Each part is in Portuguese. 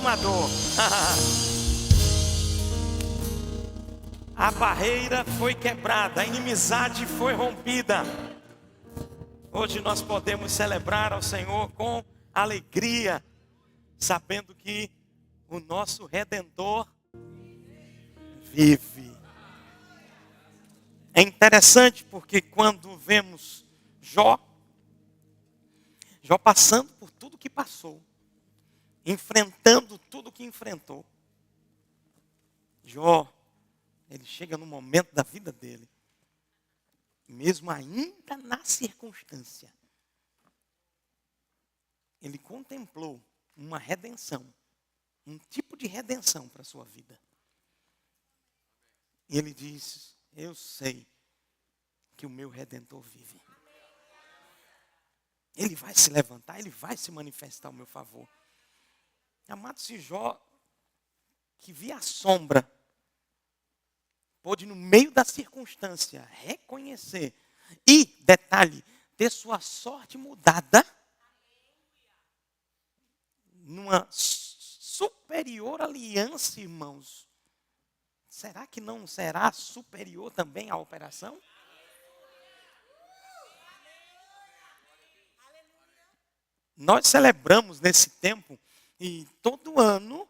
transformador. A barreira foi quebrada, a inimizade foi rompida. Hoje nós podemos celebrar ao Senhor com alegria, sabendo que o nosso Redentor vive. É interessante porque quando vemos Jó passando por tudo que passou, enfrentando tudo que enfrentou, Jó, ele chega no momento da vida dele, mesmo ainda na circunstância, ele contemplou uma redenção, um tipo de redenção para a sua vida. E ele diz: eu sei que o meu Redentor vive. Ele vai se levantar, ele vai se manifestar ao meu favor. Amado, se Jó, que via a sombra, pôde no meio da circunstância reconhecer e, detalhe, ter sua sorte mudada numa superior aliança, irmãos. Será que não será superior também à operação? Nós celebramos nesse tempo e todo ano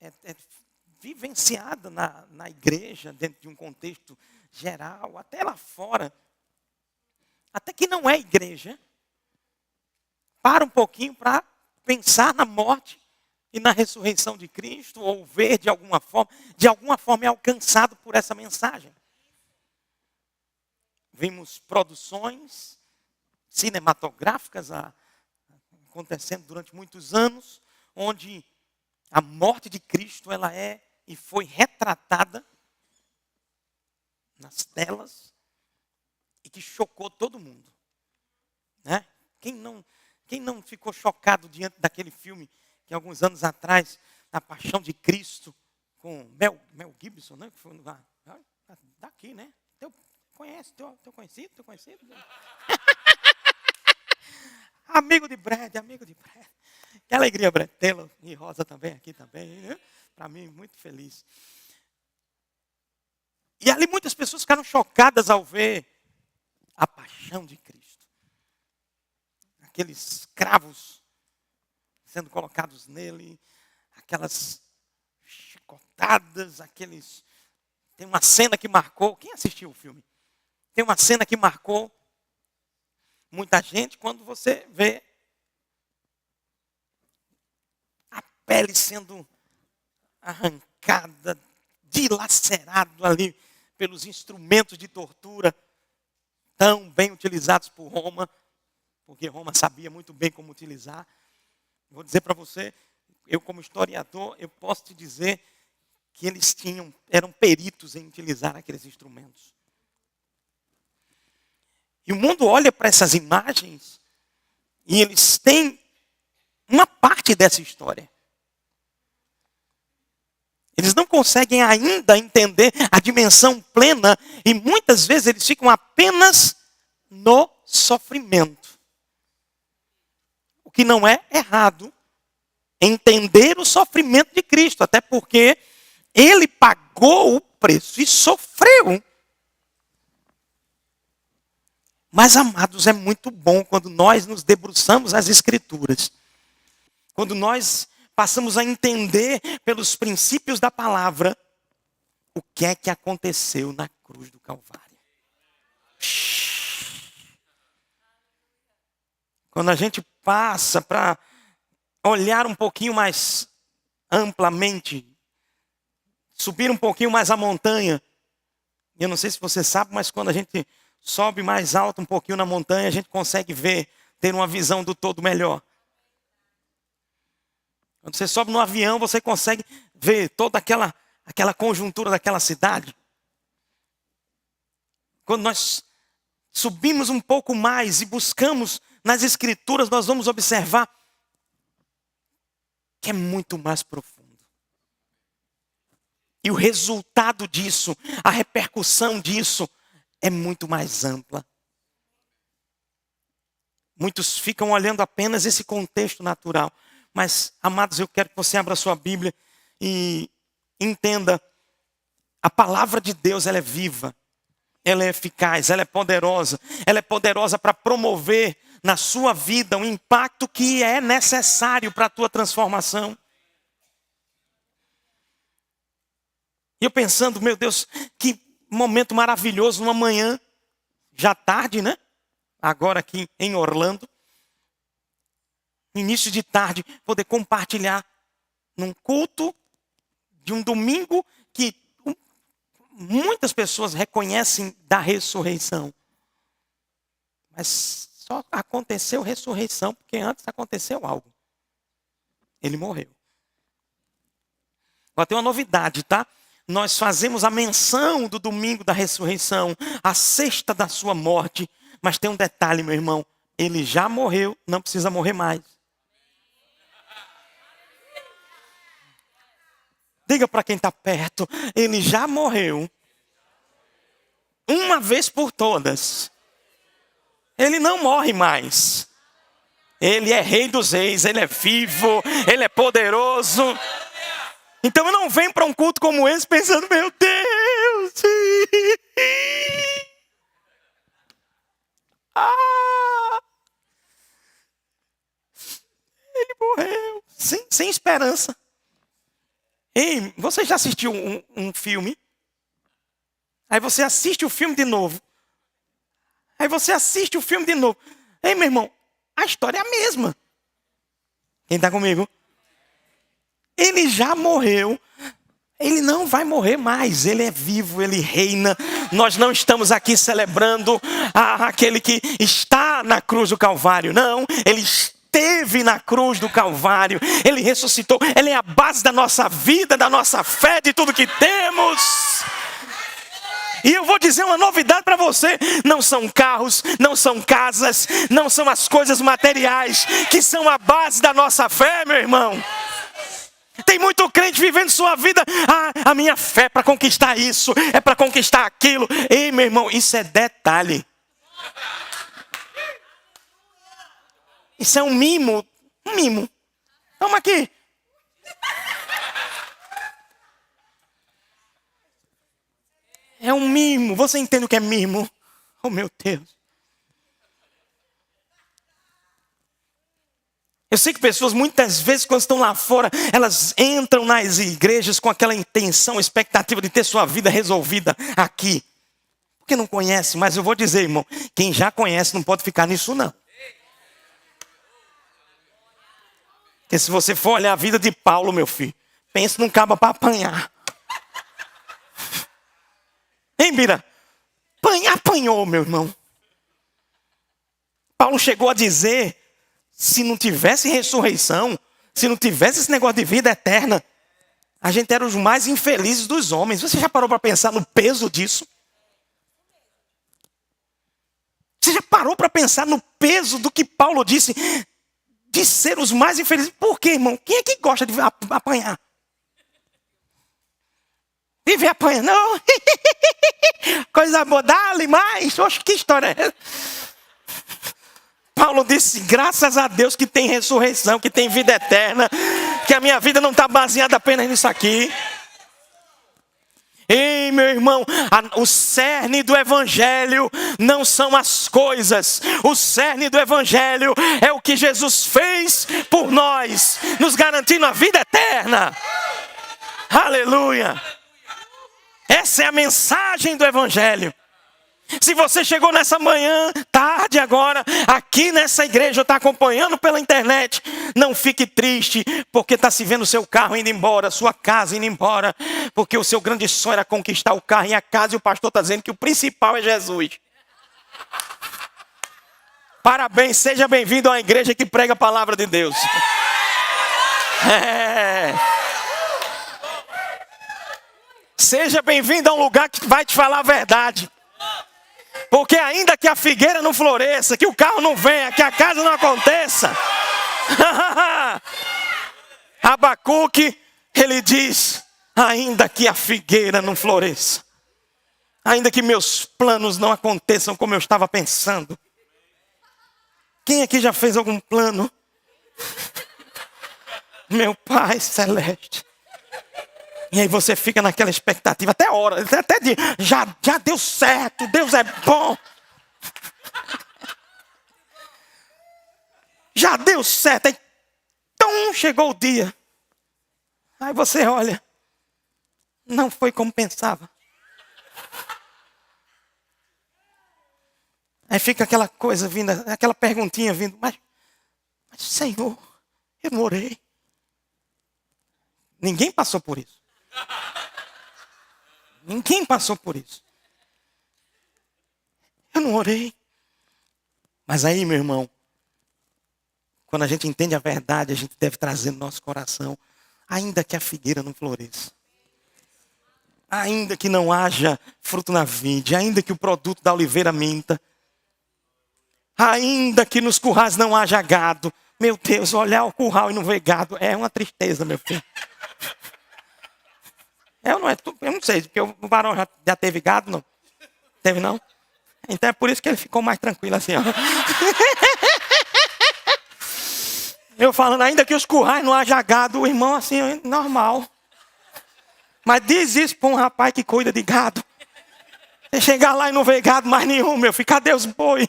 é vivenciada na igreja, dentro de um contexto geral, até lá fora, até que não é igreja, para um pouquinho para pensar na morte e na ressurreição de Cristo, ou ver de alguma forma é alcançado por essa mensagem. Vimos produções cinematográficas acontecendo durante muitos anos, onde a morte de Cristo ela é e foi retratada nas telas e que chocou todo mundo, né? Quem não ficou chocado diante daquele filme que alguns anos atrás, A Paixão de Cristo, com Mel Gibson, né? Que foi daqui, né? Teu conhecido? Amigo de Brad. Que alegria, Brad. Taylor e Rosa também aqui também, né? Para mim, muito feliz. E ali muitas pessoas ficaram chocadas ao ver a paixão de Cristo. Aqueles cravos sendo colocados nele, aquelas chicotadas, Tem uma cena que marcou. Quem assistiu o filme? Tem uma cena que marcou muita gente quando você vê a pele sendo arrancada, dilacerado ali pelos instrumentos de tortura tão bem utilizados por Roma, porque Roma sabia muito bem como utilizar. Vou dizer para você, eu como historiador, eu posso te dizer que eles eram peritos em utilizar aqueles instrumentos. E o mundo olha para essas imagens e eles têm uma parte dessa história. Eles não conseguem ainda entender a dimensão plena e muitas vezes eles ficam apenas no sofrimento. O que não é errado é entender o sofrimento de Cristo, até porque ele pagou o preço e sofreu. Mas, amados, é muito bom quando nós nos debruçamos nas Escrituras. Quando nós passamos a entender pelos princípios da palavra o que é que aconteceu na cruz do Calvário. Quando a gente passa para olhar um pouquinho mais amplamente, subir um pouquinho mais a montanha. Eu não sei se você sabe, mas quando a gente sobe mais alto um pouquinho na montanha, a gente consegue ter uma visão do todo melhor. Quando você sobe no avião, você consegue ver toda aquela conjuntura daquela cidade. Quando nós subimos um pouco mais e buscamos nas Escrituras, nós vamos observar que é muito mais profundo. E o resultado disso, a repercussão disso, é muito mais ampla. Muitos ficam olhando apenas esse contexto natural. Mas, amados, eu quero que você abra a sua Bíblia e entenda, a palavra de Deus, ela é viva, ela é eficaz, ela é poderosa para promover na sua vida um impacto que é necessário para a tua transformação. E eu pensando, meu Deus, que momento maravilhoso, uma manhã, já tarde, né? Agora aqui em Orlando, início de tarde, poder compartilhar num culto de um domingo que muitas pessoas reconhecem da ressurreição. Mas só aconteceu ressurreição porque antes aconteceu algo. Ele morreu. Agora tem uma novidade, tá? Nós fazemos a menção do domingo da ressurreição, a sexta da sua morte. Mas tem um detalhe, meu irmão. Ele já morreu, não precisa morrer mais. Diga para quem está perto, ele já morreu. Uma vez por todas. Ele não morre mais. Ele é rei dos reis, ele é vivo, ele é poderoso. Então eu não venho para um culto como esse pensando, meu Deus. Ele morreu. Sem esperança. Ei, você já assistiu um filme? Aí você assiste o filme de novo. Aí você assiste o filme de novo. Ei, meu irmão, a história é a mesma. Quem está comigo? Ele já morreu. Ele não vai morrer mais. Ele é vivo, ele reina. Nós não estamos aqui celebrando aquele que está na cruz do Calvário. Não, ele esteve na cruz do Calvário. Ele ressuscitou. Ele é a base da nossa vida, da nossa fé, de tudo que temos. E eu vou dizer uma novidade para você. Não são carros, não são casas, não são as coisas materiais que são a base da nossa fé, meu irmão. Tem muito crente vivendo sua vida. A minha fé é para conquistar isso, é para conquistar aquilo. Ei, meu irmão, isso é detalhe. Isso é um mimo. Um mimo. Toma aqui. É um mimo. Você entende o que é mimo? Oh, meu Deus. Eu sei que pessoas, muitas vezes, quando estão lá fora, elas entram nas igrejas com aquela intenção, expectativa de ter sua vida resolvida aqui. Porque não conhece, mas eu vou dizer, irmão, quem já conhece não pode ficar nisso, não. Porque se você for olhar a vida de Paulo, meu filho, pense num cabo para apanhar. Hein, Bira? Apanhou, meu irmão. Paulo chegou a dizer, se não tivesse ressurreição, se não tivesse esse negócio de vida eterna, a gente era os mais infelizes dos homens. Você já parou para pensar no peso disso? Você já parou para pensar no peso do que Paulo disse, de ser os mais infelizes? Por quê, irmão? Quem é que gosta de apanhar? Vive apanhando, não. Coisa boa, dá-lhe mais. Oxe, que história é essa? Paulo disse, graças a Deus que tem ressurreição, que tem vida eterna, que a minha vida não está baseada apenas nisso aqui. Ei, meu irmão, o cerne do evangelho não são as coisas. O cerne do evangelho é o que Jesus fez por nós, nos garantindo a vida eterna. Aleluia. Essa é a mensagem do evangelho. Se você chegou nessa manhã, tarde agora, aqui nessa igreja, ou está acompanhando pela internet, não fique triste, porque está se vendo o seu carro indo embora, sua casa indo embora, porque o seu grande sonho era conquistar o carro e a casa, e o pastor está dizendo que o principal é Jesus. Parabéns, seja bem-vindo a uma igreja que prega a palavra de Deus. Seja bem-vindo a um lugar que vai te falar a verdade. Porque ainda que a figueira não floresça, que o carro não venha, que a casa não aconteça. Abacuque, ele diz, ainda que a figueira não floresça, ainda que meus planos não aconteçam como eu estava pensando. Quem aqui já fez algum plano? Meu Pai Celeste. E aí você fica naquela expectativa, até hora, até de, já deu certo, Deus é bom. Já deu certo, aí, então chegou o dia. Aí você olha, não foi como pensava. Aí fica aquela coisa vindo, aquela perguntinha vindo, mas Senhor, eu não orei. Ninguém passou por isso. Ninguém passou por isso. Eu não orei. Mas aí, meu irmão, quando a gente entende a verdade, a gente deve trazer no nosso coração, ainda que a figueira não floresça, ainda que não haja fruto na vide, ainda que o produto da oliveira minta, ainda que nos currais não haja gado. Meu Deus, olhar o curral e não ver gado é uma tristeza, meu filho. Eu não sei, porque o varão já teve gado, não? Teve, não? Então é por isso que ele ficou mais tranquilo assim, ó. Eu falando, ainda que os currais não haja gado, o irmão assim, normal. Mas diz isso para um rapaz que cuida de gado. Você chegar lá e não ver gado mais nenhum, meu filho, cadê os boi?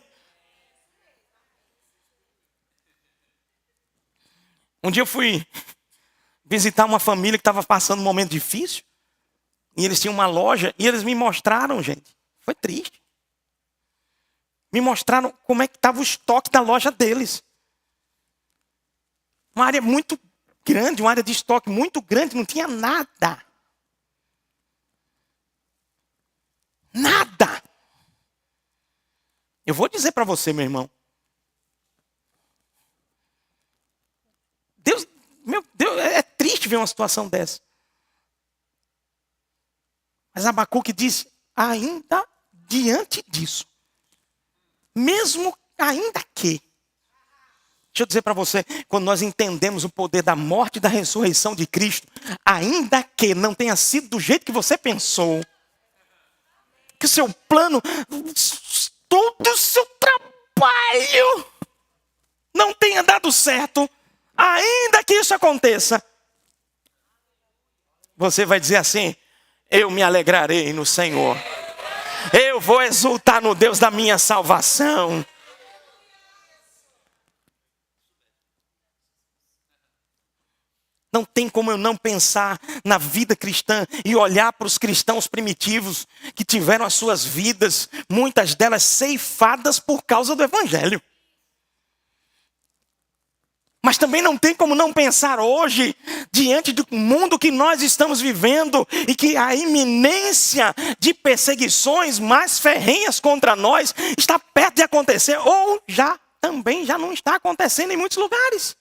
Um dia eu fui visitar uma família que estava passando um momento difícil. E eles tinham uma loja e eles me mostraram, gente. Foi triste. Me mostraram como é que estava o estoque da loja deles. Uma área muito grande, uma área de estoque muito grande, não tinha nada. Nada. Eu vou dizer para você, meu irmão. Meu Deus, é triste ver uma situação dessa. Mas Abacuque diz, ainda diante disso, mesmo ainda que, deixa eu dizer para você, quando nós entendemos o poder da morte e da ressurreição de Cristo, ainda que não tenha sido do jeito que você pensou, que o seu plano, todo o seu trabalho não tenha dado certo, ainda que isso aconteça, você vai dizer assim, eu me alegrarei no Senhor. Eu vou exultar no Deus da minha salvação. Não tem como eu não pensar na vida cristã e olhar para os cristãos primitivos que tiveram as suas vidas, muitas delas ceifadas por causa do Evangelho. Mas também não tem como não pensar hoje, diante do mundo que nós estamos vivendo, e que a iminência de perseguições mais ferrenhas contra nós está perto de acontecer, ou também já não está acontecendo em muitos lugares.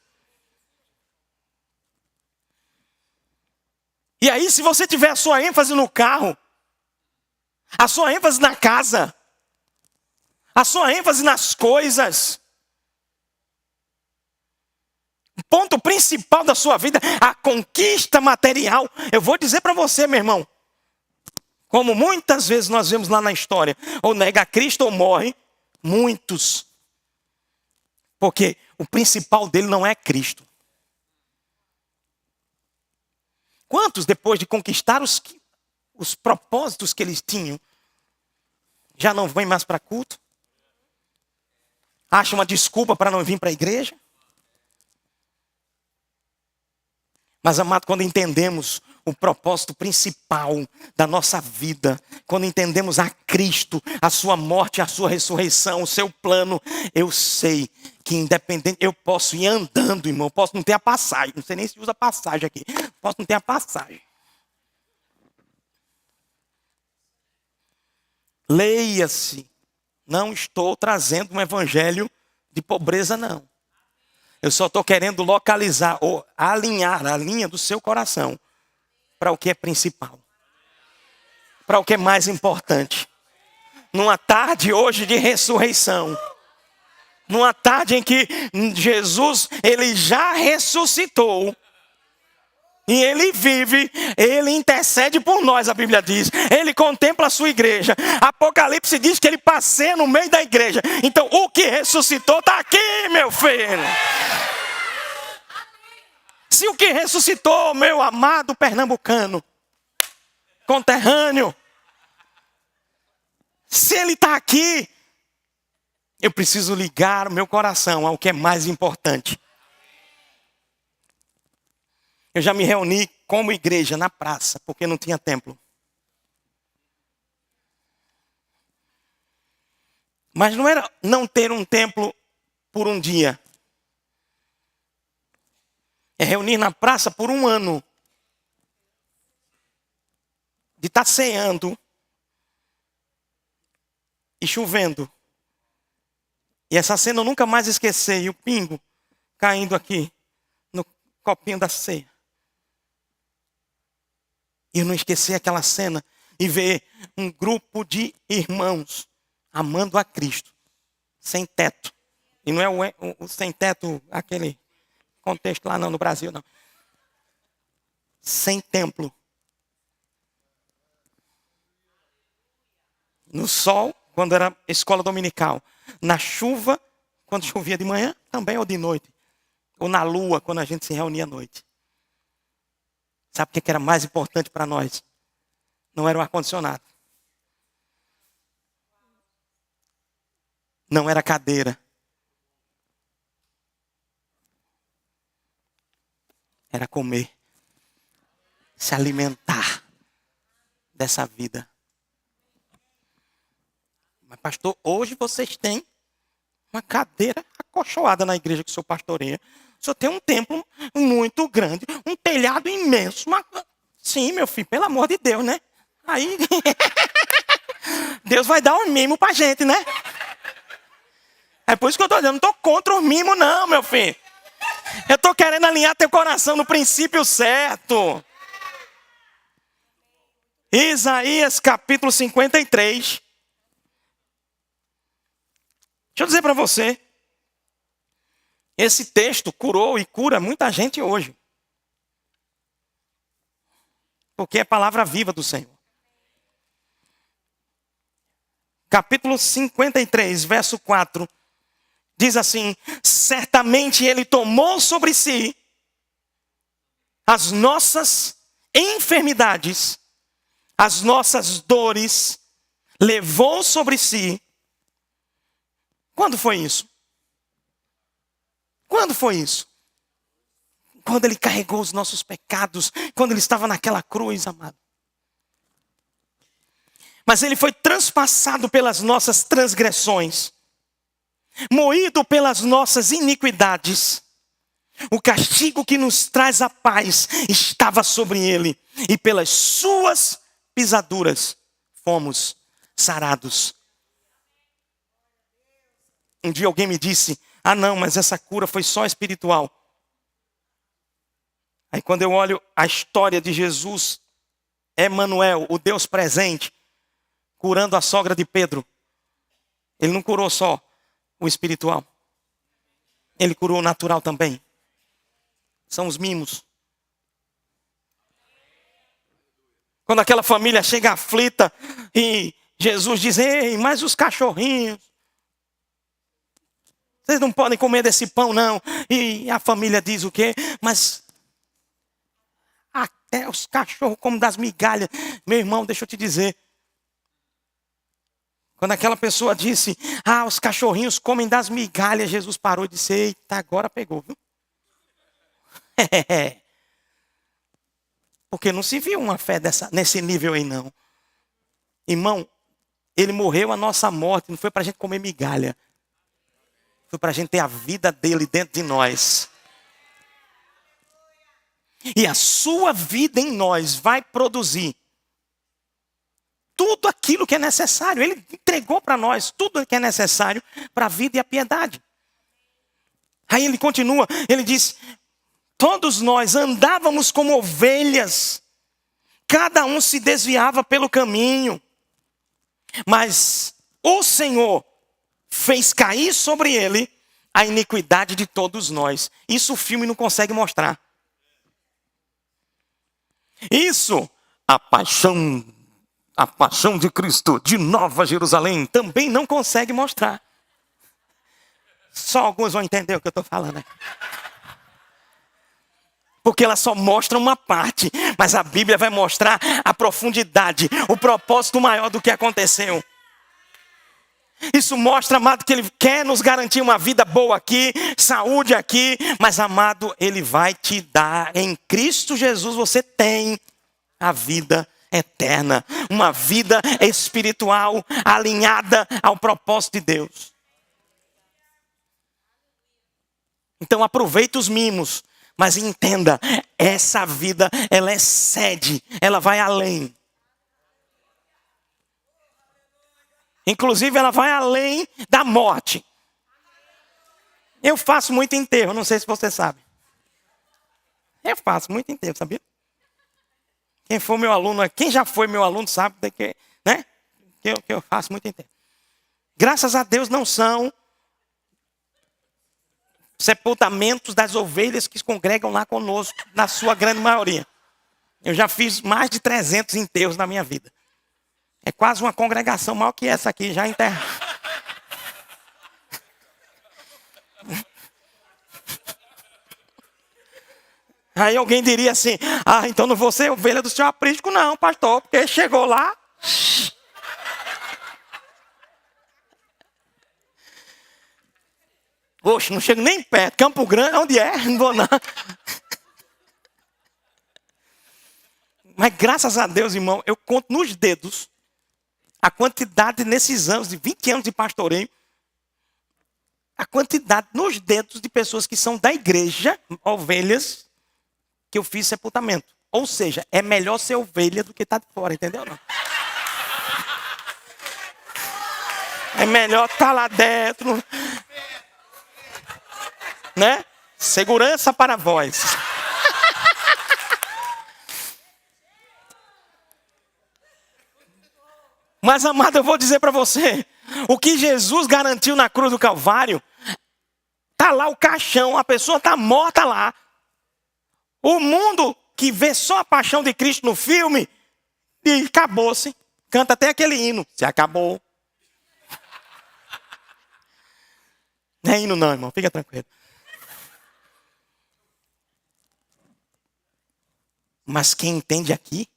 E aí, se você tiver a sua ênfase no carro, a sua ênfase na casa, a sua ênfase nas coisas, o ponto principal da sua vida, a conquista material, eu vou dizer para você, meu irmão, como muitas vezes nós vemos lá na história, ou nega Cristo ou morre, muitos, porque o principal dele não é Cristo. Quantos, depois de conquistar os propósitos que eles tinham, já não vêm mais para culto? Acham uma desculpa para não vir para a igreja? Mas, amado, quando entendemos o propósito principal da nossa vida, quando entendemos a Cristo, a sua morte, a sua ressurreição, o seu plano, eu sei que independente, eu posso ir andando, irmão, eu posso não ter a passagem, não sei nem se usa passagem aqui, posso não ter a passagem. Leia-se, não estou trazendo um evangelho de pobreza, não. Eu só estou querendo localizar ou alinhar a linha do seu coração para o que é principal. Para o que é mais importante. Numa tarde hoje de ressurreição. Numa tarde em que Jesus, ele já ressuscitou. E ele vive, ele intercede por nós, a Bíblia diz. Ele contempla a sua igreja. Apocalipse diz que ele passeia no meio da igreja. Então o que ressuscitou está aqui, meu filho. Se o que ressuscitou, meu amado pernambucano, conterrâneo, se ele está aqui, eu preciso ligar o meu coração ao que é mais importante. Eu já me reuni como igreja na praça, porque não tinha templo. Mas não era não ter um templo por um dia. É reunir na praça por um ano. De estar ceando e chovendo. E essa cena eu nunca mais esqueci. E o pingo caindo aqui no copinho da ceia. E eu não esqueci aquela cena e ver um grupo de irmãos amando a Cristo, sem teto. E não é o sem teto, aquele contexto lá não, no Brasil, não. Sem templo. No sol, quando era escola dominical. Na chuva, quando chovia de manhã, também ou de noite. Ou na lua, quando a gente se reunia à noite. Sabe o que era mais importante para nós? Não era o ar-condicionado. Não era cadeira. Era comer. Se alimentar dessa vida. Mas pastor, hoje vocês têm uma cadeira acolchoada na igreja que o senhor pastoreia. O senhor tem um templo muito grande, um telhado imenso. Sim, meu filho, pelo amor de Deus, né? Aí, Deus vai dar um mimo pra gente, né? É por isso que eu estou dizendo, não estou contra o mimo não, meu filho. Eu estou querendo alinhar teu coração no princípio certo. Isaías capítulo 53. Deixa eu dizer para você. Esse texto curou e cura muita gente hoje. Porque é palavra viva do Senhor. Capítulo 53, verso 4. Diz assim: certamente ele tomou sobre si as nossas enfermidades, as nossas dores, levou sobre si. Quando foi isso? Quando foi isso? Quando ele carregou os nossos pecados, quando ele estava naquela cruz, amado. Mas ele foi transpassado pelas nossas transgressões, moído pelas nossas iniquidades. O castigo que nos traz a paz estava sobre ele, e pelas suas pisaduras fomos sarados. Um dia alguém me disse: ah não, mas essa cura foi só espiritual. Aí quando eu olho a história de Jesus, Emanuel, o Deus presente, curando a sogra de Pedro, ele não curou só o espiritual. Ele curou o natural também. São os mimos. Quando aquela família chega aflita e Jesus diz: ei, mas os cachorrinhos, vocês não podem comer desse pão não. E a família diz o quê? Mas até os cachorros comem das migalhas. Meu irmão, deixa eu te dizer. Quando aquela pessoa disse: ah, os cachorrinhos comem das migalhas, Jesus parou e disse: eita, agora pegou, viu? Porque não se viu uma fé nesse nível aí não. Irmão, ele morreu a nossa morte, não foi para a gente comer migalha. Foi para a gente ter a vida dele dentro de nós. E a sua vida em nós vai produzir tudo aquilo que é necessário. Ele entregou para nós tudo que é necessário para a vida e a piedade. Aí ele continua, ele diz: todos nós andávamos como ovelhas, cada um se desviava pelo caminho, mas o Senhor fez cair sobre ele a iniquidade de todos nós. Isso o filme não consegue mostrar. Isso, a paixão de Cristo de Nova Jerusalém também não consegue mostrar. Só alguns vão entender o que eu estou falando aqui. porque ela só mostra uma parte, mas a Bíblia vai mostrar a profundidade, o propósito maior do que aconteceu. Isso mostra, amado, que Ele quer nos garantir uma vida boa aqui, saúde aqui, mas, amado, Ele vai te dar. Em Cristo Jesus você tem a vida eterna, uma vida espiritual alinhada ao propósito de Deus. Então aproveita os mimos, mas entenda, essa vida, ela excede, ela vai além. Inclusive, ela vai além da morte. Eu faço muito enterro, não sei se você sabe. Eu faço muito enterro, sabia? Quem for meu aluno, quem já foi meu aluno sabe que, né? que eu faço muito enterro. Graças a Deus não são sepultamentos das ovelhas que se congregam lá conosco, na sua grande maioria. Eu já fiz mais de 300 enterros na minha vida. É quase uma congregação maior que essa aqui, já enterra. Aí alguém diria assim, então não vou ser ovelha do seu aprisco não, pastor, porque chegou lá. Oxe, não chego nem perto, Campo Grande, onde é? Não vou não. Mas graças a Deus, irmão, eu conto nos dedos a quantidade nesses anos, de 20 anos de pastoreio, a quantidade nos dedos de pessoas que são da igreja, ovelhas, que eu fiz sepultamento. Ou seja, é melhor ser ovelha do que estar de fora, entendeu? Não? É melhor estar lá dentro. Né? Segurança para vós. Mas, amado, eu vou dizer para você, o que Jesus garantiu na cruz do Calvário, está lá o caixão, a pessoa está morta lá. O mundo que vê só a paixão de Cristo no filme, e acabou-se. Canta até aquele hino, se acabou. Não é hino não, irmão, fica tranquilo. Mas quem entende aqui,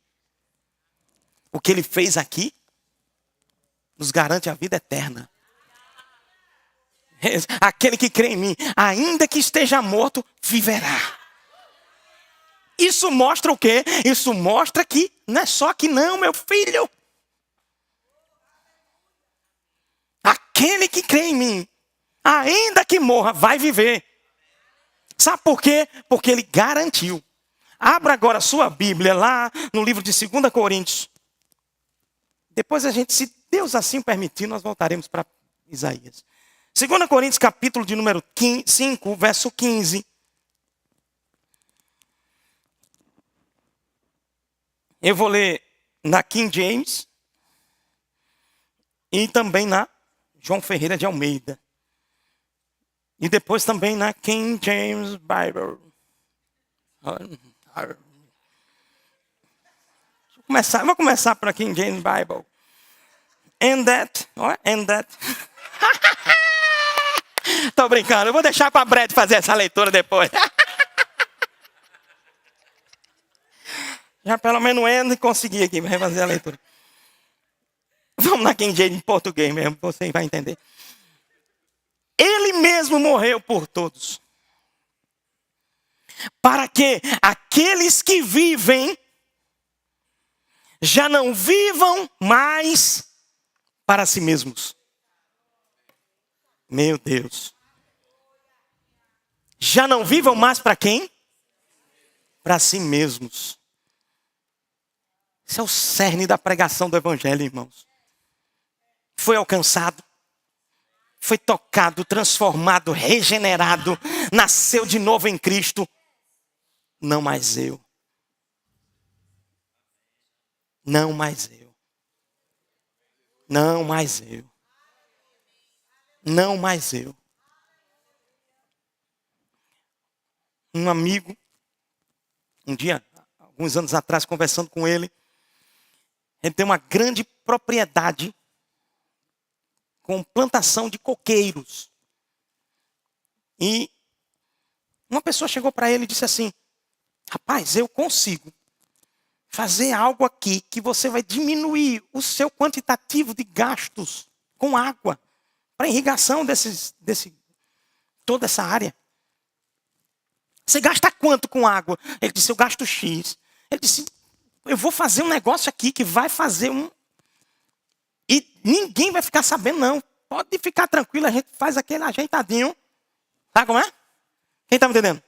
o que Ele fez aqui, nos garante a vida eterna. Aquele que crê em mim, ainda que esteja morto, viverá. Isso mostra o quê? Isso mostra que não é só que não, meu filho. Aquele que crê em mim, ainda que morra, vai viver. Sabe por quê? Porque Ele garantiu. Abra agora a sua Bíblia lá no livro de 2 Coríntios. Depois a gente, se Deus assim permitir, nós voltaremos para Isaías. 2 Coríntios, capítulo de número 5, verso 15. Eu vou ler na King James e também na João Ferreira de Almeida. E depois também na King James Bible. Vou começar para King James Bible. And that. Tô brincando, eu vou deixar para a Brett fazer essa leitura depois. Já pelo menos and consegui aqui, vai fazer a leitura. Vamos na King James em português mesmo, você vai entender. Ele mesmo morreu por todos. Para que aqueles que vivem já não vivam mais para si mesmos. Meu Deus. Já não vivam mais para quem? Para si mesmos. Esse é o cerne da pregação do Evangelho, irmãos. Foi alcançado, foi tocado, transformado, regenerado, nasceu de novo em Cristo. Não mais eu. Não mais eu. Não mais eu. Não mais eu. Um amigo, um dia, alguns anos atrás, conversando com ele, ele tem uma grande propriedade com plantação de coqueiros. E uma pessoa chegou para ele e disse assim: Rapaz, eu consigo fazer algo aqui que você vai diminuir o seu quantitativo de gastos com água para irrigação toda essa área. Você gasta quanto com água? Ele disse, eu gasto X. Ele disse, eu vou fazer um negócio aqui que vai fazer um... E ninguém vai ficar sabendo, não. Pode ficar tranquilo, a gente faz aquele ajeitadinho. Sabe como é? Quem está me entendendo?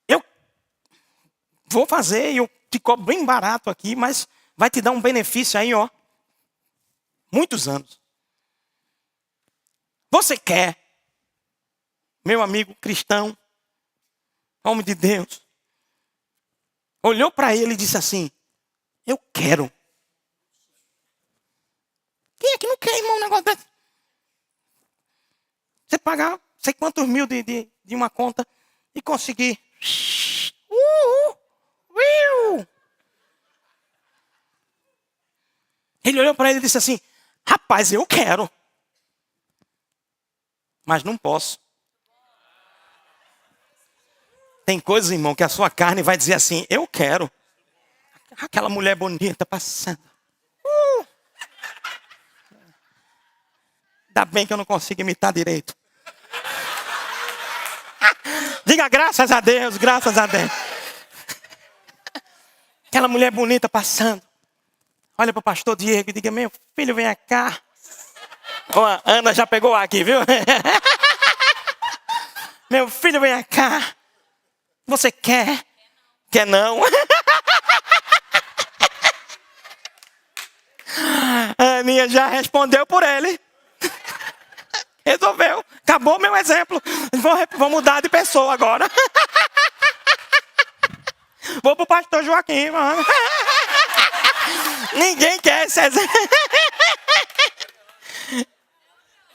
Eu vou fazer e eu te cobro bem barato aqui, mas vai te dar um benefício aí, ó. Muitos anos. Você quer, meu amigo cristão, homem de Deus, olhou para ele e disse assim, eu quero. Quem é que não quer, irmão, um negócio desse? Você pagar, sei quantos mil de uma conta e conseguir. Ele olhou para ele e disse assim, rapaz, eu quero. Mas não posso. Tem coisas, irmão, que a sua carne vai dizer assim, eu quero. Aquela mulher bonita passando. Ainda bem que eu não consigo imitar direito. Diga graças a Deus, graças a Deus. Aquela mulher bonita passando. Olha para o pastor Diego e diga, meu filho, vem cá. Ó, a Ana já pegou aqui, viu? Meu filho, vem cá. Você quer? Quer não? A Aninha já respondeu por ele. Resolveu. Acabou meu exemplo. Vou mudar de pessoa agora. Vou pro pastor Joaquim, mano. Ninguém quer esse exemplo.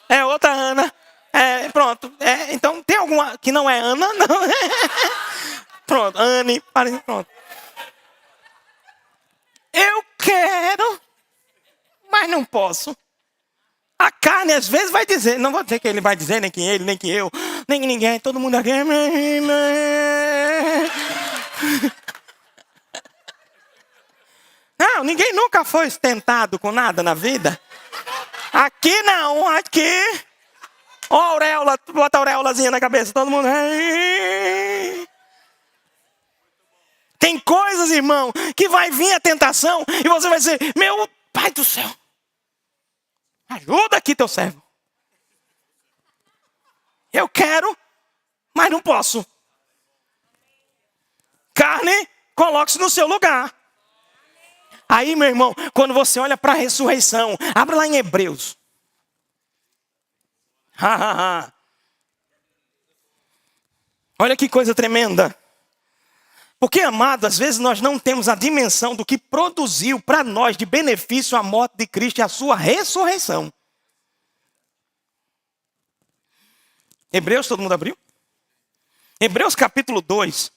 É outra Ana. É, pronto. É, então tem alguma que não é Ana? Não. Pronto, Anne, pronto. Eu quero, mas não posso. A carne às vezes vai dizer, não vou dizer que ele vai dizer, nem que ele, nem que eu, nem que ninguém, todo mundo aqui. Não, ninguém nunca foi tentado com nada na vida. Aqui não, aqui. Ó a auréola, bota a auréolazinha na cabeça, todo mundo. Tem coisas, irmão, que vai vir a tentação e você vai dizer, meu Pai do céu, ajuda aqui teu servo. Eu quero, mas não posso. Carne, coloque-se no seu lugar. Aí, meu irmão, quando você olha para a ressurreição, abra lá em Hebreus. Olha que coisa tremenda. Porque, amado, às vezes nós não temos a dimensão do que produziu para nós de benefício a morte de Cristo e a sua ressurreição. Hebreus, todo mundo abriu? Hebreus capítulo 2,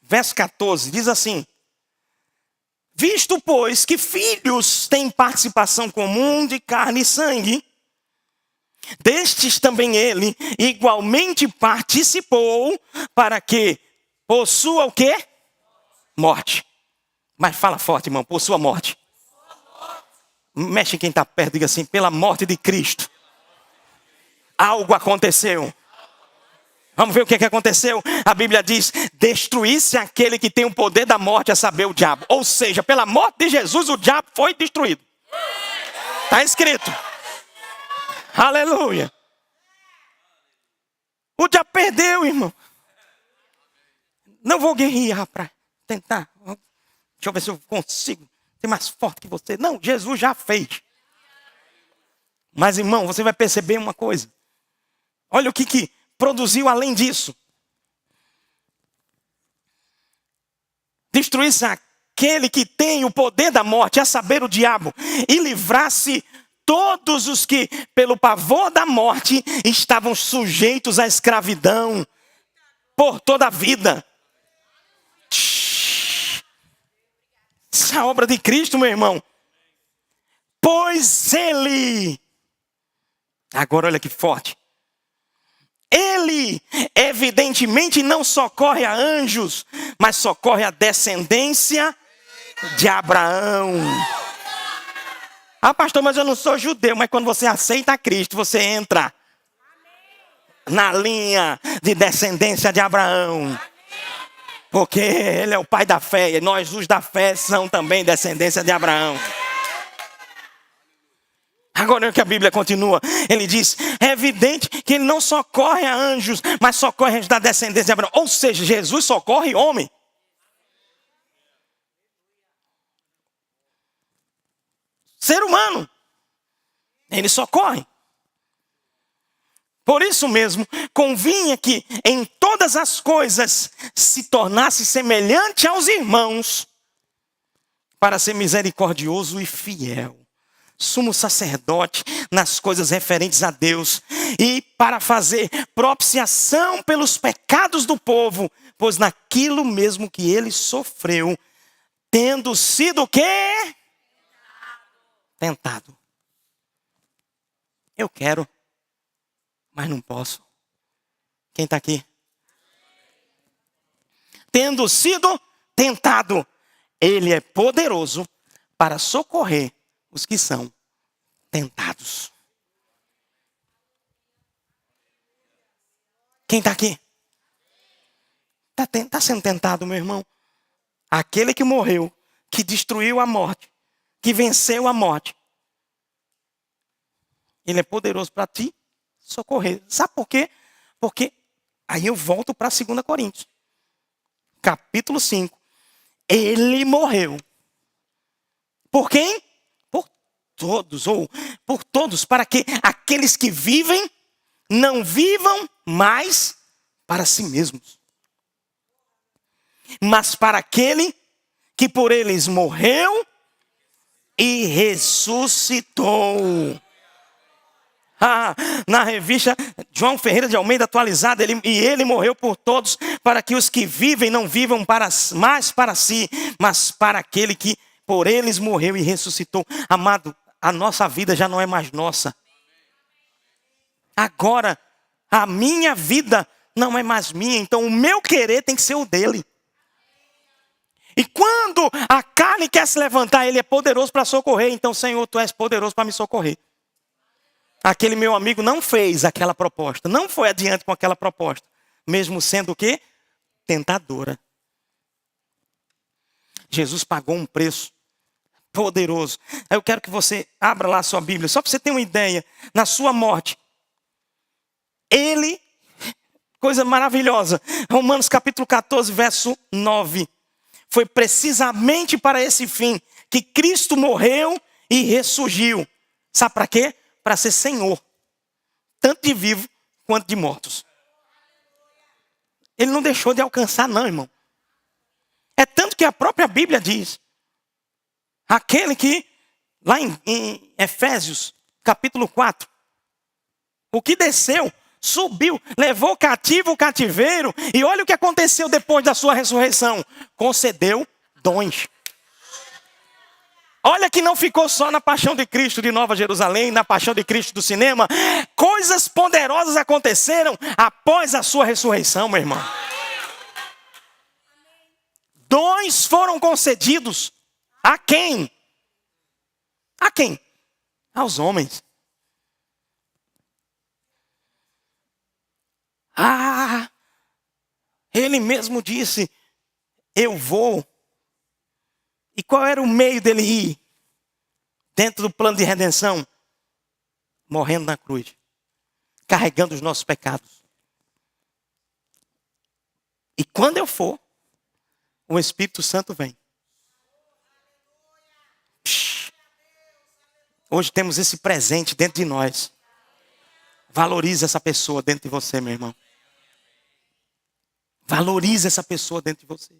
verso 14, diz assim. Visto, pois, que filhos têm participação comum de carne e sangue, destes também ele igualmente participou para que possua o quê? Morte. Mas fala forte, irmão, possua morte. Mexe em quem está perto, diga assim, pela morte de Cristo. Algo aconteceu. Vamos ver o que aconteceu? A Bíblia diz, destruísse aquele que tem o poder da morte, a saber, o diabo. Ou seja, pela morte de Jesus, o diabo foi destruído. Está escrito. Aleluia. O diabo perdeu, irmão. Não vou guerrear para tentar. Deixa eu ver se eu consigo ser mais forte que você. Não, Jesus já fez. Mas, irmão, você vai perceber uma coisa. Olha o que produziu além disso. Destruísse aquele que tem o poder da morte, a saber, o diabo, e livrasse todos os que, pelo pavor da morte, estavam sujeitos à escravidão por toda a vida. Essa é a obra de Cristo, meu irmão. Pois ele, agora olha que forte, Ele, evidentemente, não socorre a anjos, mas socorre a descendência de Abraão. Ah, pastor, mas eu não sou judeu. Mas quando você aceita Cristo, você entra na linha de descendência de Abraão. Porque ele é o pai da fé. E nós, os da fé, são também descendência de Abraão. Agora que a Bíblia continua, ele diz, é evidente que ele não socorre a anjos, mas socorre da descendência de Abraão. Ou seja, Jesus socorre homem. Ser humano. Ele socorre. Por isso mesmo, convinha que em todas as coisas se tornasse semelhante aos irmãos, para ser misericordioso e fiel. Sumo sacerdote nas coisas referentes a Deus e para fazer propiciação pelos pecados do povo, pois naquilo mesmo que ele sofreu, tendo sido o quê? Tentado. Eu quero, mas não posso. Quem está aqui? Tendo sido tentado, ele é poderoso para socorrer os que são tentados. Quem está aqui? Está sendo tentado, meu irmão? Aquele que morreu, que destruiu a morte, que venceu a morte. Ele é poderoso para te socorrer. Sabe por quê? Porque aí eu volto para 2 Coríntios. Capítulo 5. Ele morreu. Por quem? Por todos, ou por todos, para que aqueles que vivem não vivam mais para si mesmos, mas para aquele que por eles morreu e ressuscitou. Na revista João Ferreira de Almeida atualizada, ele morreu por todos, para que os que vivem não vivam mais para si, mas para aquele que por eles morreu e ressuscitou. Amado, a nossa vida já não é mais nossa. Agora, a minha vida não é mais minha, então o meu querer tem que ser o dele. E quando a carne quer se levantar, ele é poderoso para socorrer. Então, Senhor, tu és poderoso para me socorrer. Aquele meu amigo não fez aquela proposta, não foi adiante com aquela proposta, mesmo sendo o quê? Tentadora. Jesus pagou um preço poderoso. Eu quero que você abra lá a sua Bíblia, só para você ter uma ideia. Na sua morte, ele, coisa maravilhosa, Romanos capítulo 14, verso 9. Foi precisamente para esse fim que Cristo morreu e ressurgiu. Sabe para quê? Para ser Senhor, tanto de vivos quanto de mortos. Ele não deixou de alcançar não, irmão. É tanto que a própria Bíblia diz, aquele que, lá em Efésios, capítulo 4, o que desceu, subiu, levou cativo o cativeiro, e olha o que aconteceu depois da sua ressurreição. Concedeu dons. Olha que não ficou só na paixão de Cristo de Nova Jerusalém, na paixão de Cristo do cinema. Coisas poderosas aconteceram após a sua ressurreição, meu irmão. Dons foram concedidos. A quem? A quem? Aos homens. Ele mesmo disse, eu vou. E qual era o meio dele ir? Dentro do plano de redenção? Morrendo na cruz. Carregando os nossos pecados. E quando eu for, o Espírito Santo vem. Hoje temos esse presente dentro de nós. Valorize essa pessoa dentro de você, meu irmão. Valorize essa pessoa dentro de você.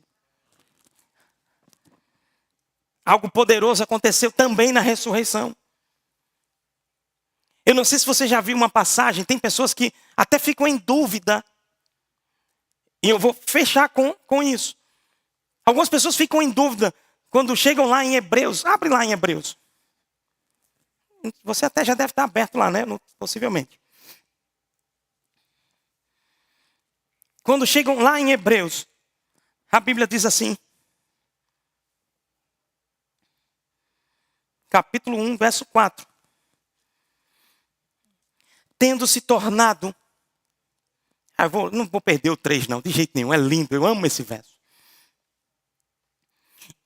Algo poderoso aconteceu também na ressurreição. Eu não sei se você já viu uma passagem, tem pessoas que até ficam em dúvida. E eu vou fechar com isso. Algumas pessoas ficam em dúvida quando chegam lá em Hebreus. Abre lá em Hebreus. Você até já deve estar aberto lá, né? Possivelmente. Quando chegam lá em Hebreus, a Bíblia diz assim, capítulo 1, verso 4. Tendo se tornado... não vou perder o 3 não, de jeito nenhum, é lindo, eu amo esse verso.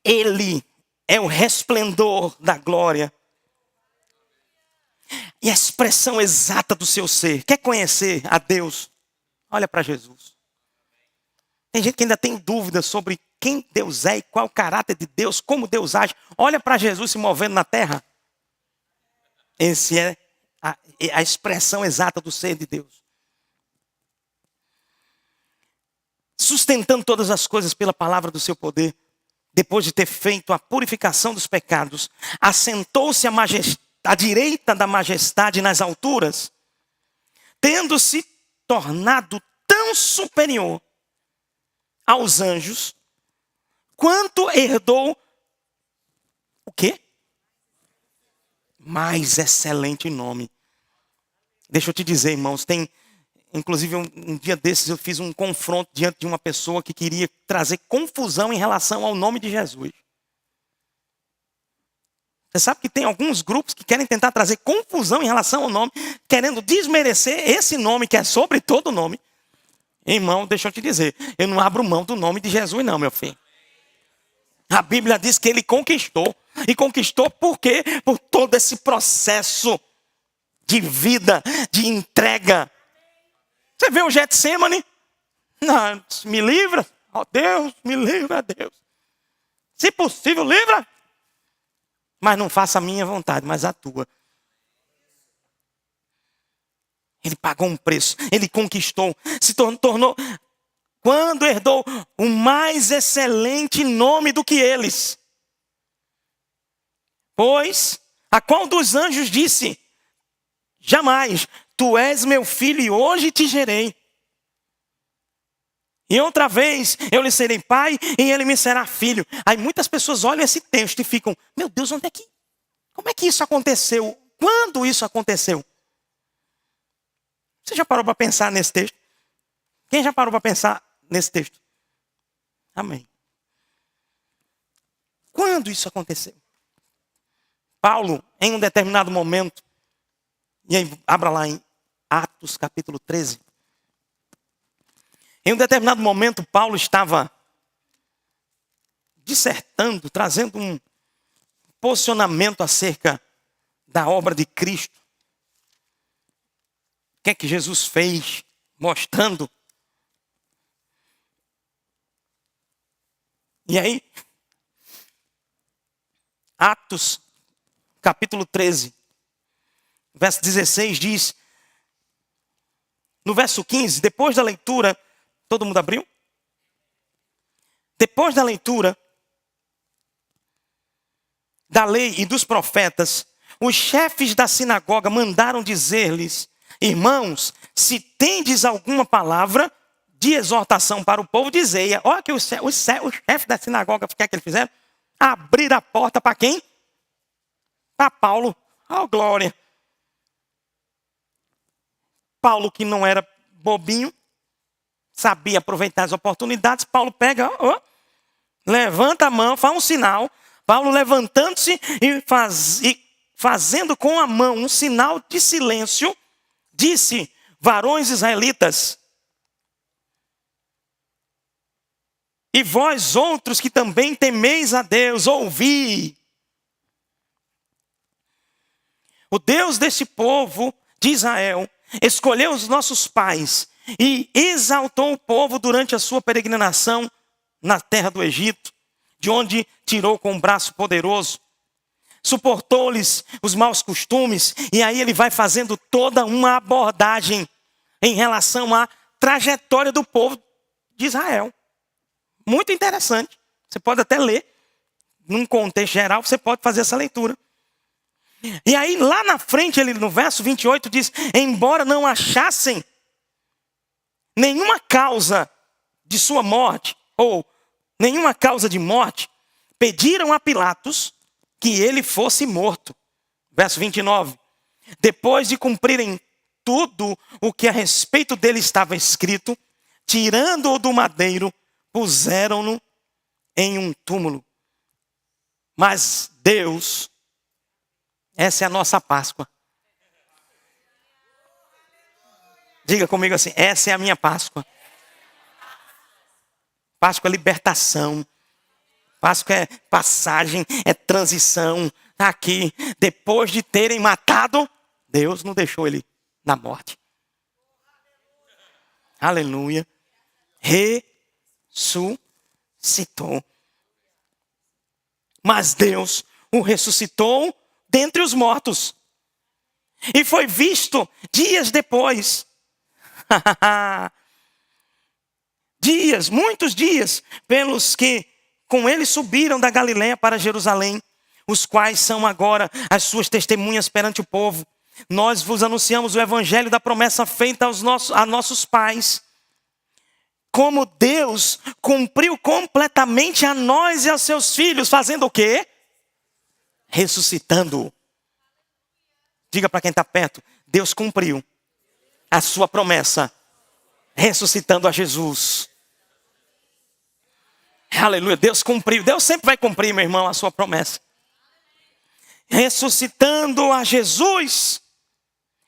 Ele é o resplendor da glória e a expressão exata do seu ser. Quer conhecer a Deus? Olha para Jesus. Tem gente que ainda tem dúvidas sobre quem Deus é e qual o caráter de Deus, como Deus age. Olha para Jesus se movendo na terra. Esse é a expressão exata do ser de Deus. Sustentando todas as coisas pela palavra do seu poder, depois de ter feito a purificação dos pecados, assentou-se à direita da majestade nas alturas, tendo se tornado tão superior aos anjos, quanto herdou o quê? Mais excelente nome. Deixa eu te dizer, irmãos, inclusive um dia desses eu fiz um confronto diante de uma pessoa que queria trazer confusão em relação ao nome de Jesus. Você sabe que tem alguns grupos que querem tentar trazer confusão em relação ao nome, querendo desmerecer esse nome que é sobre todo nome. Irmão, deixa eu te dizer, eu não abro mão do nome de Jesus não, meu filho. A Bíblia diz que ele conquistou. E conquistou por quê? Por todo esse processo de vida, de entrega. Você vê o Getsemane? Não, me livra. Oh Deus, me livra, Deus. Se possível, livra. Mas não faça a minha vontade, mas a tua. Ele pagou um preço, ele conquistou, se tornou, quando herdou o mais excelente nome do que eles. Pois, a qual dos anjos disse, jamais, tu és meu filho e hoje te gerei. E outra vez eu lhe serei pai e ele me será filho. Aí muitas pessoas olham esse texto e ficam, meu Deus, como é que isso aconteceu? Quando isso aconteceu? Você já parou para pensar nesse texto? Quem já parou para pensar nesse texto? Amém. Quando isso aconteceu? Paulo, em um determinado momento, e aí abra lá em Atos capítulo 13. Em um determinado momento, Paulo estava dissertando, trazendo um posicionamento acerca da obra de Cristo. O que é que Jesus fez, mostrando. E aí, Atos capítulo 13, verso 16 diz, no verso 15, depois da leitura, todo mundo abriu? Depois da leitura da lei e dos profetas, os chefes da sinagoga mandaram dizer-lhes, irmãos, se tendes alguma palavra de exortação para o povo, dizei-a. Olha que os chefes da sinagoga, o que é que eles fizeram? Abrir a porta para quem? Para Paulo. Oh, glória. Paulo, que não era bobinho, sabia aproveitar as oportunidades. Paulo pega, levanta a mão, faz um sinal. Paulo levantando-se e fazendo com a mão um sinal de silêncio, disse, varões israelitas, e vós outros que também temeis a Deus, ouvi. O Deus deste povo de Israel escolheu os nossos pais e exaltou o povo durante a sua peregrinação na terra do Egito, de onde tirou com um braço poderoso. Suportou-lhes os maus costumes, e aí ele vai fazendo toda uma abordagem em relação à trajetória do povo de Israel. Muito interessante. Você pode até ler, num contexto geral, você pode fazer essa leitura. E aí lá na frente, ele no verso 28 diz, embora não achassem nenhuma causa de sua morte, ou nenhuma causa de morte, pediram a Pilatos que ele fosse morto. Verso 29. Depois de cumprirem tudo o que a respeito dele estava escrito, tirando-o do madeiro, puseram-no em um túmulo. Mas Deus, essa é a nossa Páscoa. Diga comigo assim, essa é a minha Páscoa. Páscoa é libertação. Páscoa é passagem, é transição. Está aqui, depois de terem matado, Deus não deixou ele na morte. Aleluia. Ressuscitou. Mas Deus o ressuscitou dentre os mortos. E foi visto dias depois. Muitos dias, pelos que com ele subiram da Galiléia para Jerusalém, os quais são agora as suas testemunhas perante o povo. Nós vos anunciamos o evangelho da promessa feita a nossos pais. Como Deus cumpriu completamente a nós e aos seus filhos, fazendo o quê? Ressuscitando. Diga para quem está perto, Deus cumpriu a sua promessa, ressuscitando a Jesus. Aleluia, Deus cumpriu. Deus sempre vai cumprir, meu irmão, a sua promessa. Ressuscitando a Jesus,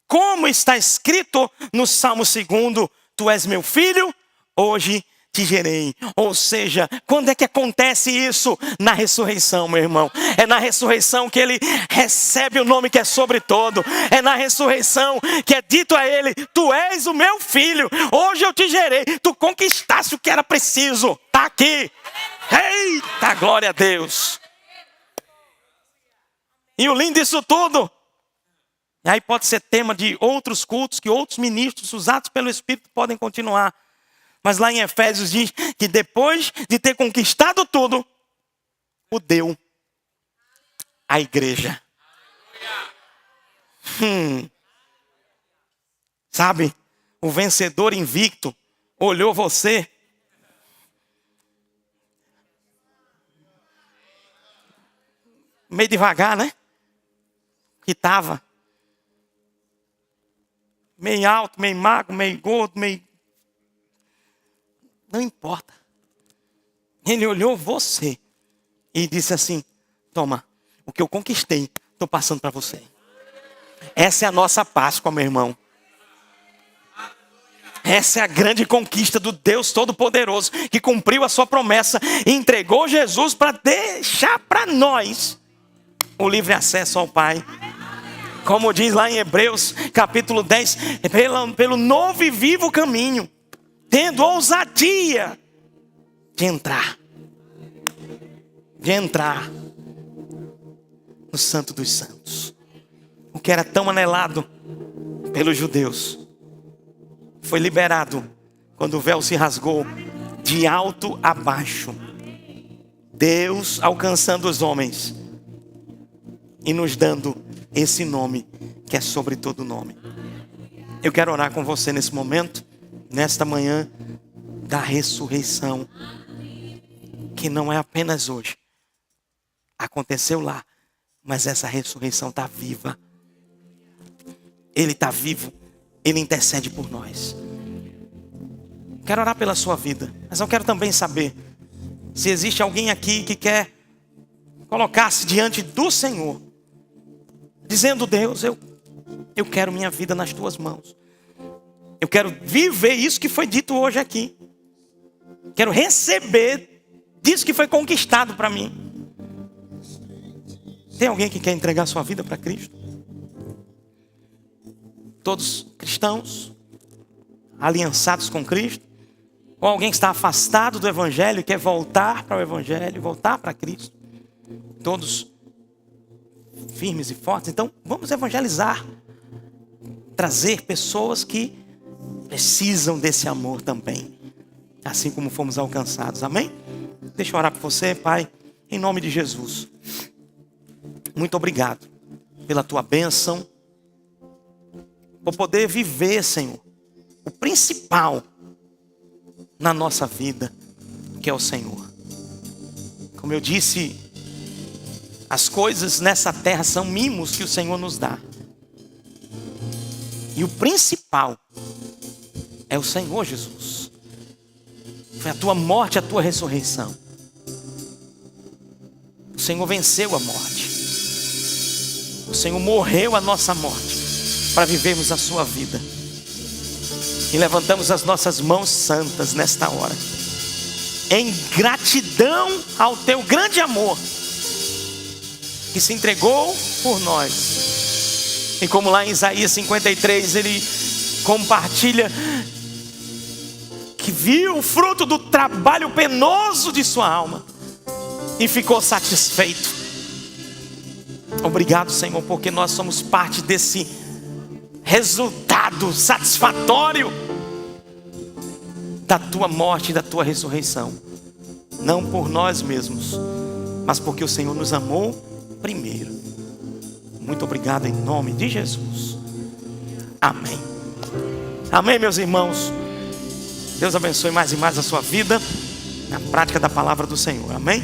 como está escrito no Salmo 2, tu és meu filho, hoje te gerei. Ou seja, quando é que acontece isso? Na ressurreição, meu irmão. É na ressurreição que ele recebe o nome que é sobre todo. É na ressurreição que é dito a ele, tu és o meu filho, hoje eu te gerei. Tu conquistaste o que era preciso. Está aqui. Eita, glória a Deus. E o lindo disso tudo, e aí pode ser tema de outros cultos, que outros ministros usados pelo Espírito podem continuar. Mas lá em Efésios diz que depois de ter conquistado tudo, o deu à igreja. Sabe, o vencedor invicto olhou você. Meio devagar, né? Que estava. Meio alto, meio magro, meio gordo, meio... Não importa. Ele olhou você e disse assim, toma, o que eu conquistei, estou passando para você. Essa é a nossa Páscoa, meu irmão. Essa é a grande conquista do Deus Todo-Poderoso, que cumpriu a sua promessa e entregou Jesus para deixar para nós o livre acesso ao Pai. Como diz lá em Hebreus, capítulo 10, pelo novo e vivo caminho, tendo ousadia de entrar no Santo dos Santos. O que era tão anelado pelos judeus foi liberado quando o véu se rasgou de alto a baixo. Deus alcançando os homens e nos dando esse nome que é sobre todo nome. Eu quero orar com você nesse momento, nesta manhã da ressurreição, que não é apenas hoje. Aconteceu lá, mas essa ressurreição está viva. Ele está vivo, ele intercede por nós. Quero orar pela sua vida, mas eu quero também saber se existe alguém aqui que quer colocar-se diante do Senhor, dizendo, Deus, eu quero minha vida nas tuas mãos. Eu quero viver isso que foi dito hoje aqui. Quero receber disso que foi conquistado para mim. Tem alguém que quer entregar sua vida para Cristo? Todos cristãos, aliançados com Cristo? Ou alguém que está afastado do Evangelho e quer voltar para o Evangelho, voltar para Cristo? Todos firmes e fortes. Então vamos evangelizar, trazer pessoas que precisam desse amor também, assim como fomos alcançados. Amém? Deixa eu orar por você, Pai, em nome de Jesus. Muito obrigado pela tua bênção, por poder viver, Senhor, o principal na nossa vida, que é o Senhor. Como eu disse, as coisas nessa terra são mimos que o Senhor nos dá. E o principal é o Senhor Jesus. Foi a tua morte, a tua ressurreição. O Senhor venceu a morte. O Senhor morreu a nossa morte para vivermos a sua vida. E levantamos as nossas mãos santas nesta hora, em gratidão ao teu grande amor, que se entregou por nós. E como lá em Isaías 53 ele compartilha que viu o fruto do trabalho penoso de sua alma e ficou satisfeito. Obrigado, Senhor, porque nós somos parte desse resultado satisfatório da tua morte e da tua ressurreição. Não por nós mesmos, mas porque o Senhor nos amou primeiro. Muito obrigado em nome de Jesus. Amém. Amém, meus irmãos. Deus abençoe mais e mais a sua vida na prática da palavra do Senhor. Amém.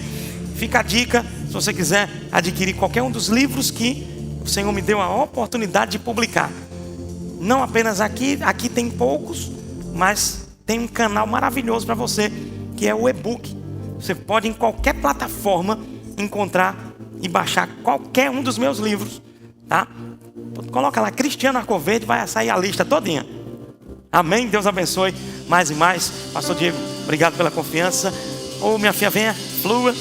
Fica a dica, se você quiser adquirir qualquer um dos livros que o Senhor me deu a oportunidade de publicar. Não apenas aqui tem poucos, mas tem um canal maravilhoso para você, que é o e-book. Você pode em qualquer plataforma encontrar e baixar qualquer um dos meus livros, tá? Coloca lá Cristiano Arcoverde, vai sair a lista todinha. Amém? Deus abençoe mais e mais. Pastor Diego, obrigado pela confiança. Minha filha, venha, flua.